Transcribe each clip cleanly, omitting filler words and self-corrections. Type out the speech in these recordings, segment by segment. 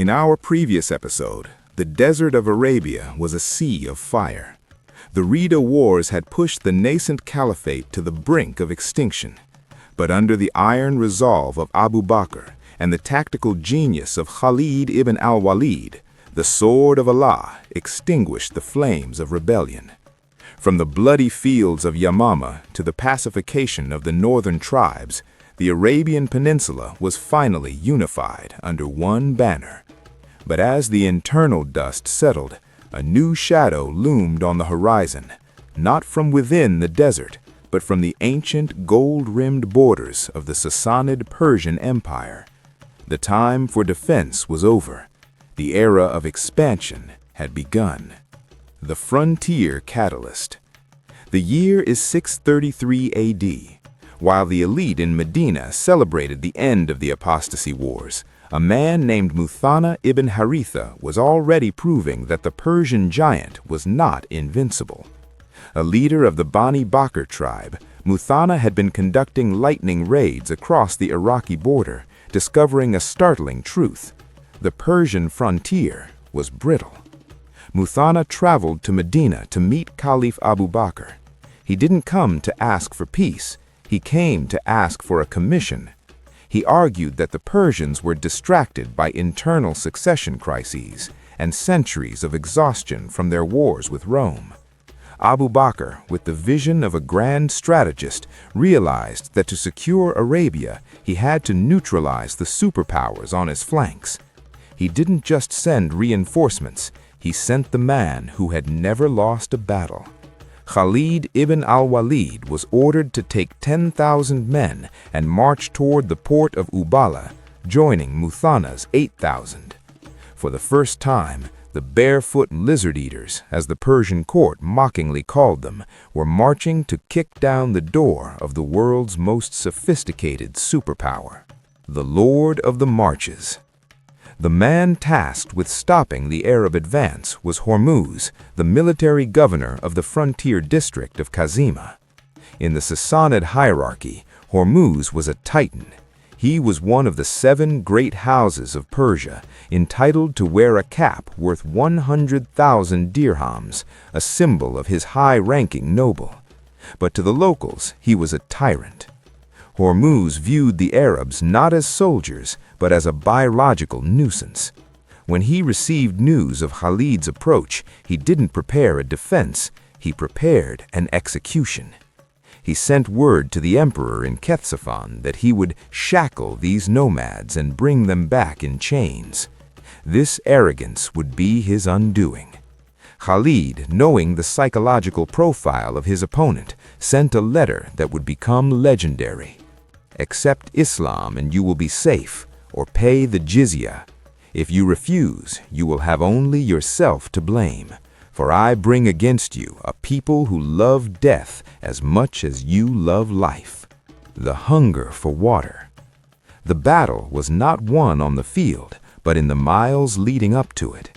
In our previous episode, the desert of Arabia was a sea of fire. The Rida Wars had pushed the nascent caliphate to the brink of extinction. But under the iron resolve of Abu Bakr and the tactical genius of Khalid ibn al Walid, the sword of Allah extinguished the flames of rebellion. From the bloody fields of Yamama to the pacification of the northern tribes, the Arabian Peninsula was finally unified under one banner. But as the internal dust settled, a new shadow loomed on the horizon, not from within the desert, but from the ancient gold-rimmed borders of the Sassanid Persian Empire. The time for defense was over. The era of expansion had begun. The Frontier Catalyst. The year is 633 AD. While the elite in Medina celebrated the end of the apostasy wars, a man named Muthanna ibn Haritha was already proving that the Persian giant was not invincible. A leader of the Bani Bakr tribe, Muthanna had been conducting lightning raids across the Iraqi border, discovering a startling truth. The Persian frontier was brittle. Muthanna traveled to Medina to meet Caliph Abu Bakr. He didn't come to ask for peace. He came to ask for a commission. He argued that the Persians were distracted by internal succession crises and centuries of exhaustion from their wars with Rome. Abu Bakr, with the vision of a grand strategist, realized that to secure Arabia, he had to neutralize the superpowers on his flanks. He didn't just send reinforcements, he sent the man who had never lost a battle. Khalid ibn al Walid was ordered to take 10,000 men and march toward the port of Ubala, joining Muthanna's 8,000. For the first time, the barefoot lizard-eaters, as the Persian court mockingly called them, were marching to kick down the door of the world's most sophisticated superpower, the Lord of the Marches. The man tasked with stopping the Arab advance was Hormuz, the military governor of the frontier district of Kazima. In the Sassanid hierarchy, Hormuz was a titan. He was one of the 7 great houses of Persia, entitled to wear a cap worth 100,000 dirhams, a symbol of his high-ranking noble. But to the locals, he was a tyrant. Hormuz viewed the Arabs not as soldiers, but as a biological nuisance. When he received news of Khalid's approach, he didn't prepare a defense, he prepared an execution. He sent word to the emperor in Ctesiphon that he would shackle these nomads and bring them back in chains. This arrogance would be his undoing. Khalid, knowing the psychological profile of his opponent, sent a letter that would become legendary. Accept Islam and you will be safe, or pay the jizya. If you refuse, you will have only yourself to blame, for I bring against you a people who love death as much as you love life. The hunger for water. The battle was not won on the field, but in the miles leading up to it.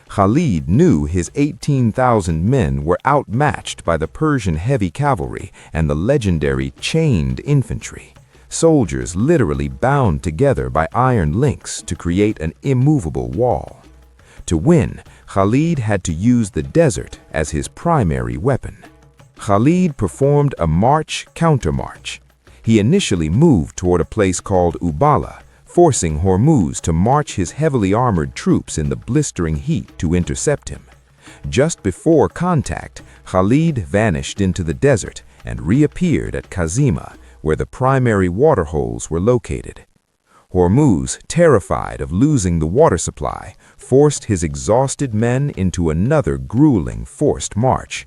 Khalid knew his 18,000 men were outmatched by the Persian heavy cavalry and the legendary chained infantry. Soldiers literally bound together by iron links to create an immovable wall. To win, Khalid had to use the desert as his primary weapon. Khalid performed a march-countermarch. He initially moved toward a place called Ubala, forcing Hormuz to march his heavily armored troops in the blistering heat to intercept him. Just before contact, Khalid vanished into the desert and reappeared at Kazima, where the primary water holes were located. Hormuz, terrified of losing the water supply, forced his exhausted men into another grueling forced march.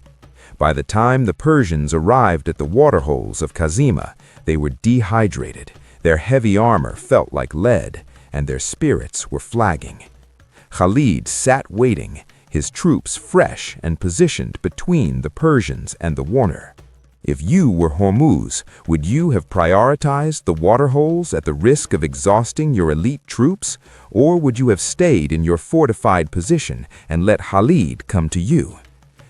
By the time the Persians arrived at the water holes of Kazima, they were dehydrated, their heavy armor felt like lead, and their spirits were flagging. Khalid sat waiting, his troops fresh and positioned between the Persians and the Warner. If you were Hormuz, would you have prioritized the water holes at the risk of exhausting your elite troops, or would you have stayed in your fortified position and let Khalid come to you?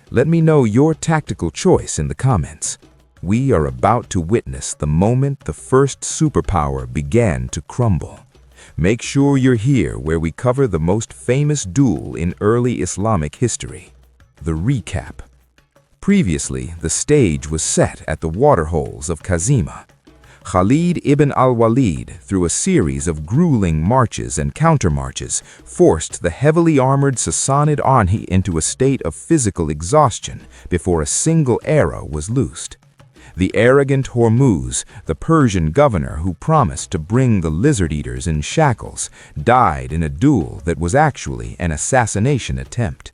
Let me know your tactical choice in the comments. We are about to witness the moment the first superpower began to crumble. Make sure you're here where we cover the most famous duel in early Islamic history. The recap. Previously, the stage was set at the waterholes of Kazima. Khalid ibn al Walid, through a series of grueling marches and countermarches, forced the heavily armored Sassanid army into a state of physical exhaustion before a single arrow was loosed. The arrogant Hormuz, the Persian governor who promised to bring the lizard-eaters in shackles, died in a duel that was actually an assassination attempt.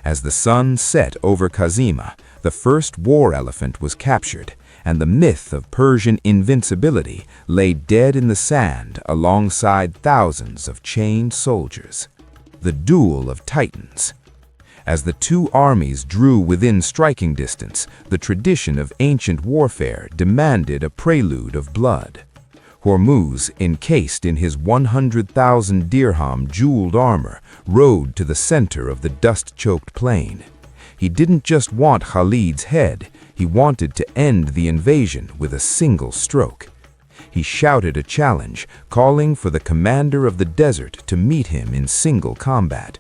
As the sun set over Kazima, the first war elephant was captured, and the myth of Persian invincibility lay dead in the sand alongside thousands of chained soldiers. The Duel of Titans. As the two armies drew within striking distance, the tradition of ancient warfare demanded a prelude of blood. Hormuz, encased in his 100,000 dirham jeweled armor, rode to the center of the dust-choked plain. He didn't just want Khalid's head, he wanted to end the invasion with a single stroke. He shouted a challenge, calling for the commander of the desert to meet him in single combat.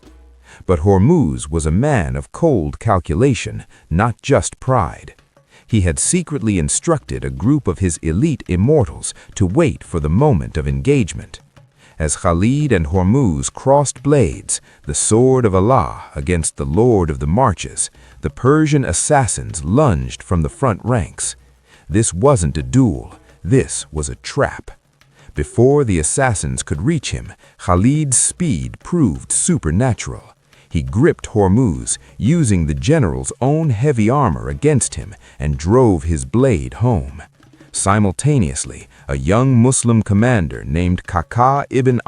But Hormuz was a man of cold calculation, not just pride. He had secretly instructed a group of his elite immortals to wait for the moment of engagement. As Khalid and Hormuz crossed blades, the sword of Allah against the Lord of the Marches, the Persian assassins lunged from the front ranks. This wasn't a duel, this was a trap. Before the assassins could reach him, Khalid's speed proved supernatural. He gripped Hormuz, using the general's own heavy armor against him, and drove his blade home. Simultaneously, a young Muslim commander named Khalid ibn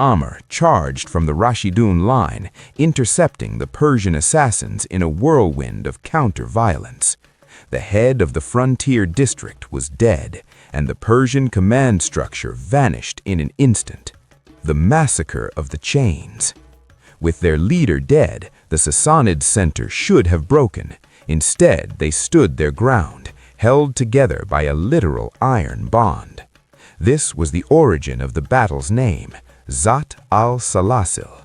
charged from the Rashidun line, intercepting the Persian assassins in a whirlwind of counter-violence. The head of the frontier district was dead, and the Persian command structure vanished in an instant. The massacre of the chains. With their leader dead, the Sassanid center should have broken. Instead, they stood their ground, held together by a literal iron bond. This was the origin of the battle's name, Zat al-Salasil.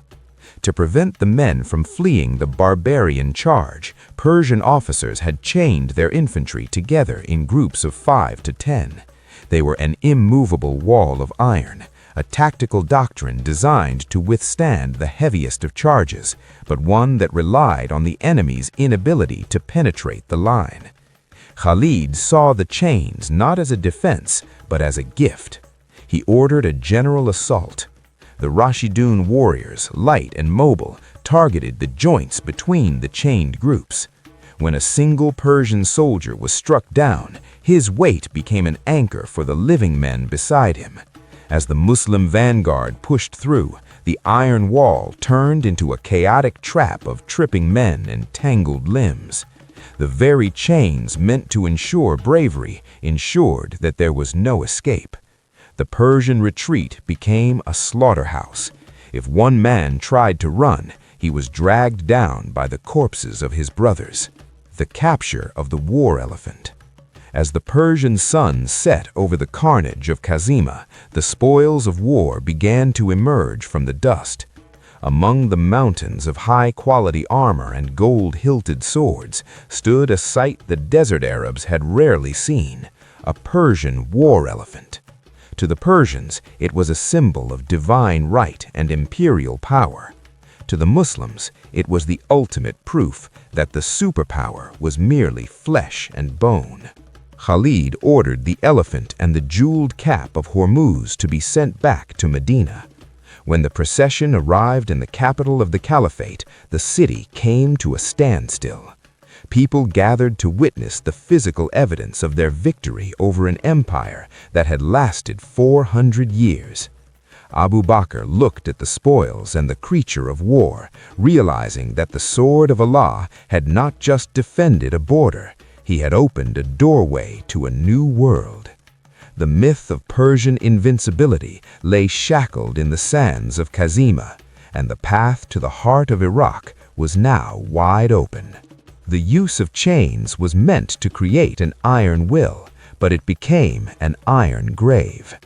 To prevent the men from fleeing the barbarian charge, Persian officers had chained their infantry together in groups of 5 to 10. They were an immovable wall of iron, a tactical doctrine designed to withstand the heaviest of charges, but one that relied on the enemy's inability to penetrate the line. Khalid saw the chains not as a defense, but as a gift. He ordered a general assault. The Rashidun warriors, light and mobile, targeted the joints between the chained groups. When a single Persian soldier was struck down, his weight became an anchor for the living men beside him. As the Muslim vanguard pushed through, the iron wall turned into a chaotic trap of tripping men and tangled limbs. The very chains meant to ensure bravery ensured that there was no escape. The Persian retreat became a slaughterhouse. If one man tried to run, he was dragged down by the corpses of his brothers. The capture of the war elephant. As the Persian sun set over the carnage of Kazima, the spoils of war began to emerge from the dust. Among the mountains of high-quality armor and gold-hilted swords stood a sight the desert Arabs had rarely seen, a Persian war elephant. To the Persians, it was a symbol of divine right and imperial power. To the Muslims, it was the ultimate proof that the superpower was merely flesh and bone. Khalid ordered the elephant and the jeweled cap of Hormuz to be sent back to Medina. When the procession arrived in the capital of the caliphate, the city came to a standstill. People gathered to witness the physical evidence of their victory over an empire that had lasted 400 years. Abu Bakr looked at the spoils and the creature of war, realizing that the sword of Allah had not just defended a border, he had opened a doorway to a new world. The myth of Persian invincibility lay shackled in the sands of Kazima, and the path to the heart of Iraq was now wide open. The use of chains was meant to create an iron will, but it became an iron grave.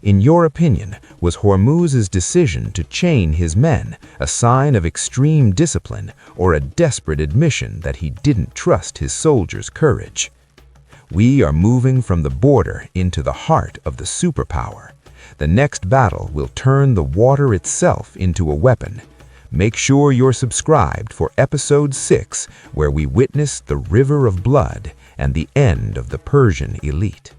In your opinion, was Hormuz's decision to chain his men a sign of extreme discipline or a desperate admission that he didn't trust his soldiers' courage? We are moving from the border into the heart of the superpower. The next battle will turn the water itself into a weapon. Make sure you're subscribed for episode 6, where we witness the river of blood and the end of the Persian elite.